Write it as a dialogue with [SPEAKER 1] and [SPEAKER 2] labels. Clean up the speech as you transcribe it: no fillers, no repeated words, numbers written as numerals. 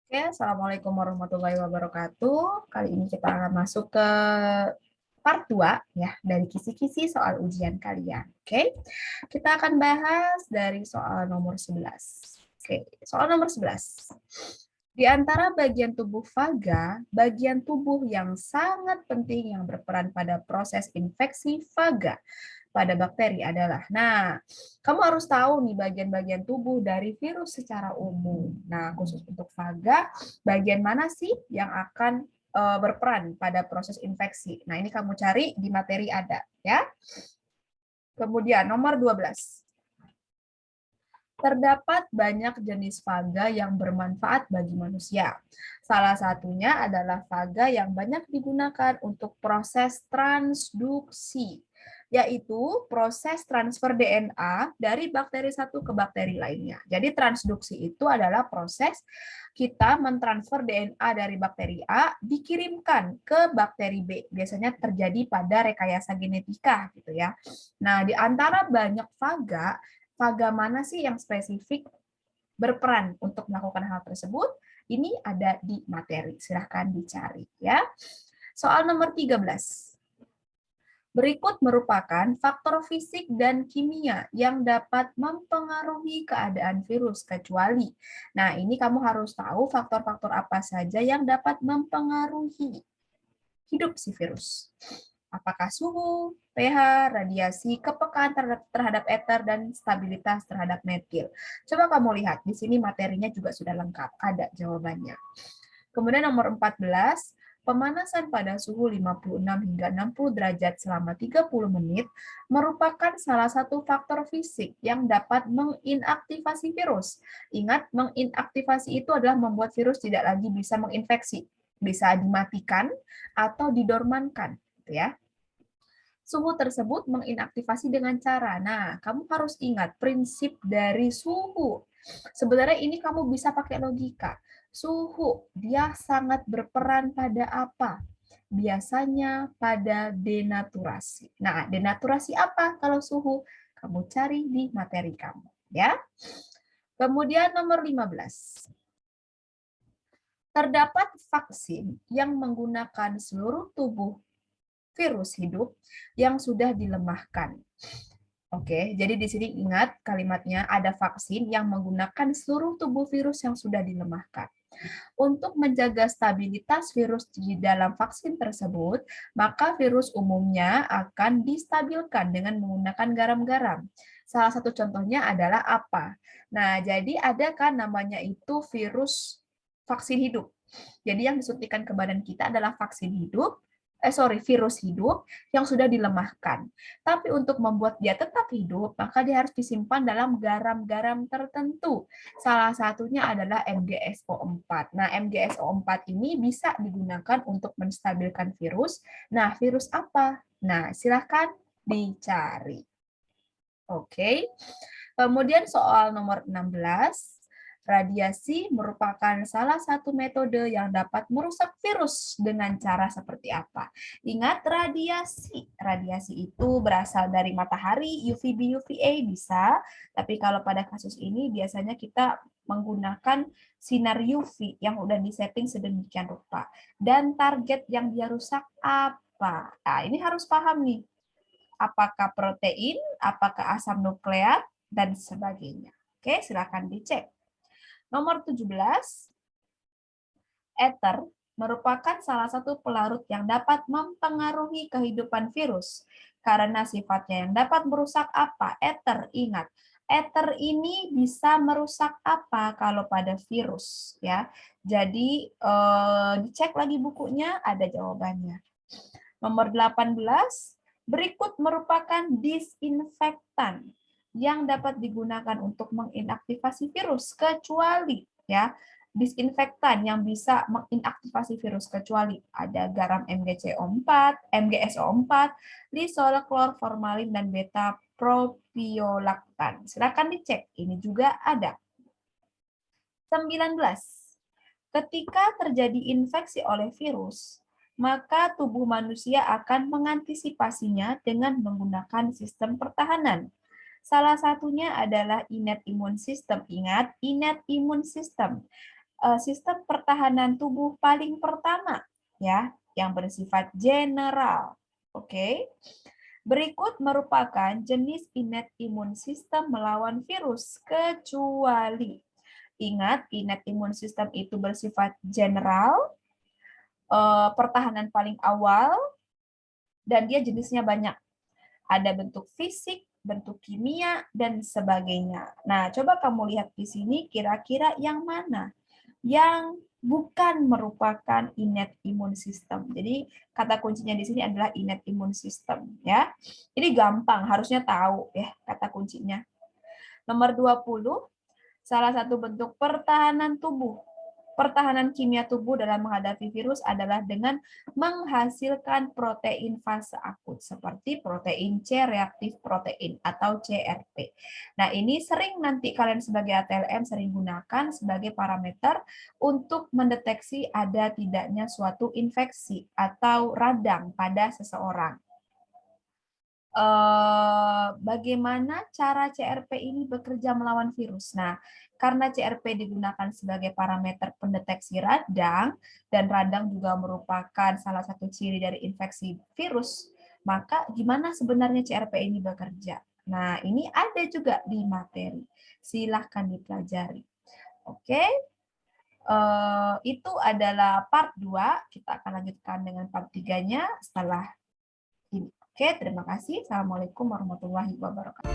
[SPEAKER 1] Oke, Assalamualaikum warahmatullahi wabarakatuh. Kali ini kita akan masuk ke part 2 ya dari kisi-kisi soal ujian kalian. Oke. Kita akan bahas dari soal nomor 11. Oke, soal nomor 11. Di antara bagian tubuh faga, bagian tubuh yang sangat penting yang berperan pada proses infeksi faga pada bakteri adalah, nah, kamu harus tahu nih bagian-bagian tubuh dari virus secara umum. Nah, khusus untuk faga, bagian mana sih yang akan berperan pada proses infeksi? Nah, ini kamu cari di materi ada, ya. Kemudian nomor 12. Terdapat banyak jenis faga yang bermanfaat bagi manusia. Salah satunya adalah faga yang banyak digunakan untuk proses transduksi, yaitu proses transfer DNA dari bakteri satu ke bakteri lainnya. Jadi transduksi itu adalah proses kita mentransfer DNA dari bakteri A dikirimkan ke bakteri B. Biasanya terjadi pada rekayasa genetika gitu ya. Nah, di antara banyak faga mana sih yang spesifik berperan untuk melakukan hal tersebut? Ini ada di materi. Silahkan dicari ya. Soal nomor 13. Berikut merupakan faktor fisik dan kimia yang dapat mempengaruhi keadaan virus kecuali. Nah, ini kamu harus tahu faktor-faktor apa saja yang dapat mempengaruhi hidup si virus. Apakah suhu, pH, radiasi, kepekaan terhadap ether, dan stabilitas terhadap metil. Coba kamu lihat, di sini materinya juga sudah lengkap, ada jawabannya. Kemudian nomor 14, pemanasan pada suhu 56 hingga 60 derajat selama 30 menit merupakan salah satu faktor fisik yang dapat menginaktivasi virus. Ingat, menginaktivasi itu adalah membuat virus tidak lagi bisa menginfeksi. Bisa dimatikan atau didormankan. Ya. Suhu tersebut menginaktivasi dengan cara. Nah, kamu harus ingat prinsip dari suhu. Sebenarnya ini kamu bisa pakai logika. Suhu, dia sangat berperan pada apa? Biasanya pada denaturasi. Nah, denaturasi apa kalau suhu? Kamu cari di materi kamu. Ya. Kemudian nomor 15. Terdapat vaksin yang menggunakan seluruh tubuh virus hidup yang sudah dilemahkan. Oke, jadi di sini ingat kalimatnya ada vaksin yang menggunakan seluruh tubuh virus yang sudah dilemahkan. Untuk menjaga stabilitas virus di dalam vaksin tersebut, maka virus umumnya akan distabilkan dengan menggunakan garam-garam. Salah satu contohnya adalah apa? Nah, jadi ada kan namanya itu virus vaksin hidup. Jadi yang disuntikan ke badan kita adalah vaksin hidup, virus hidup yang sudah dilemahkan. Tapi untuk membuat dia tetap hidup, maka dia harus disimpan dalam garam-garam tertentu. Salah satunya adalah MgSO4. Nah, MgSO4 ini bisa digunakan untuk menstabilkan virus. Nah, virus apa? Nah, silahkan dicari. Oke. Kemudian soal nomor 16. Radiasi merupakan salah satu metode yang dapat merusak virus dengan cara seperti apa? Ingat radiasi. Radiasi itu berasal dari matahari, UVB, UVA bisa, tapi kalau pada kasus ini biasanya kita menggunakan sinar UV yang udah disetting sedemikian rupa. Dan target yang dia rusak apa? Nah, ini harus paham nih. Apakah protein, apakah asam nukleat, dan sebagainya. Oke, silakan dicek. Nomor 17, ether merupakan salah satu pelarut yang dapat mempengaruhi kehidupan virus. Karena sifatnya yang dapat merusak apa? Ether, ingat. Ether ini bisa merusak apa kalau pada virus? Ya, jadi dicek lagi bukunya, ada jawabannya. Nomor 18, berikut merupakan disinfektan yang dapat digunakan untuk menginaktivasi virus kecuali ya disinfektan yang bisa menginaktivasi virus kecuali ada garam MgSO4, lisol, klor, formalin, dan beta propiolaktan. Silakan dicek, ini juga ada. 19. Ketika terjadi infeksi oleh virus, maka tubuh manusia akan mengantisipasinya dengan menggunakan sistem pertahanan. Salah satunya adalah innate immune system. Ingat, innate immune system. sistem pertahanan tubuh paling pertama, ya, yang bersifat general. Oke. Berikut merupakan jenis innate imun sistem melawan virus, kecuali ingat, innate imun sistem itu bersifat general, pertahanan paling awal, dan dia jenisnya banyak. Ada bentuk fisik, bentuk kimia, dan sebagainya. Nah, coba kamu lihat di sini kira-kira yang mana yang bukan merupakan innate immune system. Jadi kata kuncinya di sini adalah innate immune system, ya. Jadi gampang, harusnya tahu ya kata kuncinya. Nomor 20, salah satu bentuk pertahanan tubuh. Pertahanan kimia tubuh dalam menghadapi virus adalah dengan menghasilkan protein fase akut, seperti protein C reaktif protein atau CRP. Nah, ini sering nanti kalian sebagai ATLM sering gunakan sebagai parameter untuk mendeteksi ada tidaknya suatu infeksi atau radang pada seseorang. Bagaimana cara CRP ini bekerja melawan virus? Nah, karena CRP digunakan sebagai parameter pendeteksi radang, dan radang juga merupakan salah satu ciri dari infeksi virus, maka gimana sebenarnya CRP ini bekerja? Nah, ini ada juga di materi. Silahkan dipelajari. Oke, itu adalah part 2. Kita akan lanjutkan dengan part 3-nya setelah ini. Oke, terima kasih. Assalamualaikum warahmatullahi wabarakatuh.